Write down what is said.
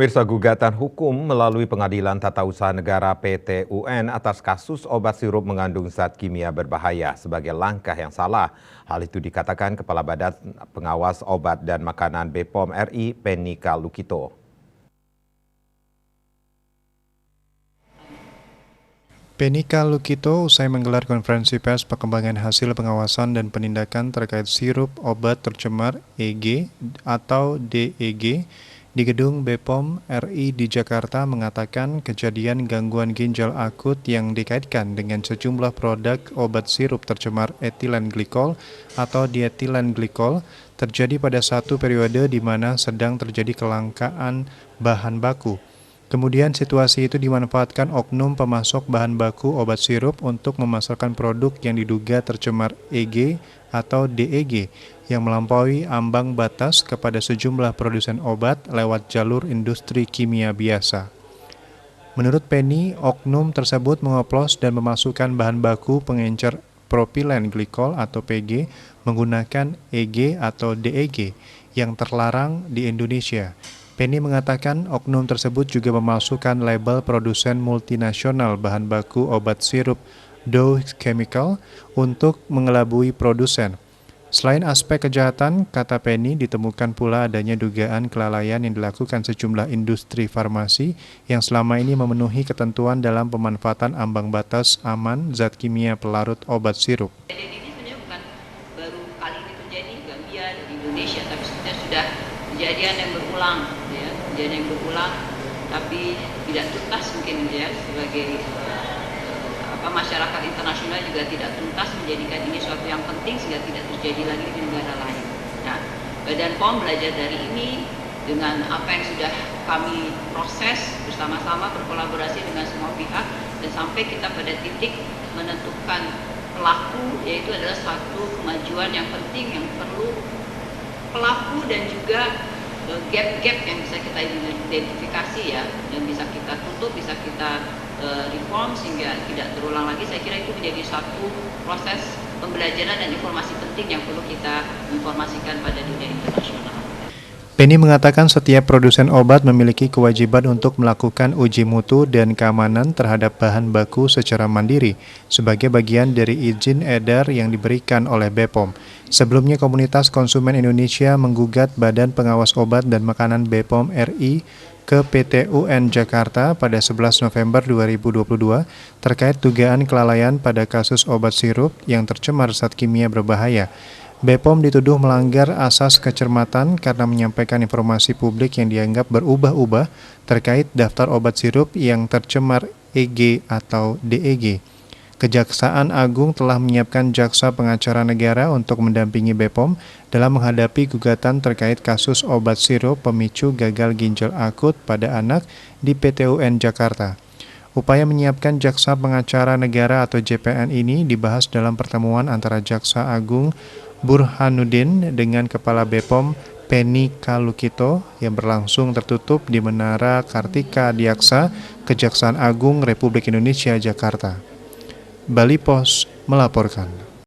Pemirsa, gugatan hukum melalui Pengadilan Tata Usaha Negara PT UN atas kasus obat sirup mengandung zat kimia berbahaya sebagai langkah yang salah. Hal itu dikatakan Kepala Badan Pengawas Obat dan Makanan BPOM RI, Penika Lukito. Penika Lukito usai menggelar konferensi pers perkembangan hasil pengawasan dan penindakan terkait sirup obat tercemar EG atau DEG di gedung BPOM RI di Jakarta mengatakan kejadian gangguan ginjal akut yang dikaitkan dengan sejumlah produk obat sirup tercemar etilen glikol atau dietilen glikol terjadi pada satu periode di mana sedang terjadi kelangkaan bahan baku. Kemudian situasi itu dimanfaatkan oknum pemasok bahan baku obat sirup untuk memasarkan produk yang diduga tercemar EG atau DEG yang melampaui ambang batas kepada sejumlah produsen obat lewat jalur industri kimia biasa. Menurut Penny, oknum tersebut mengoplos dan memasukkan bahan baku pengencer propilen glikol atau PG menggunakan EG atau DEG yang terlarang di Indonesia. Penny mengatakan oknum tersebut juga memasukkan label produsen multinasional bahan baku obat sirup Dow Chemical untuk mengelabui produsen. Selain aspek kejahatan, kata Penny, ditemukan pula adanya dugaan kelalaian yang dilakukan sejumlah industri farmasi yang selama ini memenuhi ketentuan dalam pemanfaatan ambang batas aman zat kimia pelarut obat sirup. Kejadian ini sebenarnya bukan baru kali ini terjadi di Gambia dan di Indonesia, tapi sebenarnya sudah kejadian yang berulang, ya, kejadian yang berulang, tapi tidak tuntas mungkin, ya, sebagai masyarakat internasional juga tidak tuntas menjadikan ini suatu yang penting sehingga tidak terjadi lagi di negara lain. Nah, Badan POM belajar dari ini dengan apa yang sudah kami proses bersama-sama berkolaborasi dengan semua pihak dan sampai kita pada titik menentukan pelaku, yaitu adalah satu kemajuan yang penting yang perlu pelaku dan juga gap-gap yang bisa kita identifikasi, ya, yang bisa kita tutup, bisa kita reform sehingga tidak terulang lagi. Saya kira itu menjadi satu proses pembelajaran dan informasi penting yang perlu kita informasikan pada dunia internasional. Penny mengatakan setiap produsen obat memiliki kewajiban untuk melakukan uji mutu dan keamanan terhadap bahan baku secara mandiri sebagai bagian dari izin edar yang diberikan oleh BPOM. Sebelumnya, Komunitas Konsumen Indonesia menggugat Badan Pengawas Obat dan Makanan BPOM RI ke PT UN Jakarta pada 11 November 2022 terkait dugaan kelalaian pada kasus obat sirup yang tercemar zat kimia berbahaya. BPOM dituduh melanggar asas kecermatan karena menyampaikan informasi publik yang dianggap berubah-ubah terkait daftar obat sirup yang tercemar EG atau DEG. Kejaksaan Agung telah menyiapkan jaksa pengacara negara untuk mendampingi BPOM dalam menghadapi gugatan terkait kasus obat sirup pemicu gagal ginjal akut pada anak di PT UN Jakarta. Upaya menyiapkan jaksa pengacara negara atau JPN ini dibahas dalam pertemuan antara Jaksa Agung Burhanuddin dengan Kepala BPOM Penika Lukito yang berlangsung tertutup di Menara Kartika Diaksa, Kejaksaan Agung Republik Indonesia, Jakarta. Bali Pos melaporkan.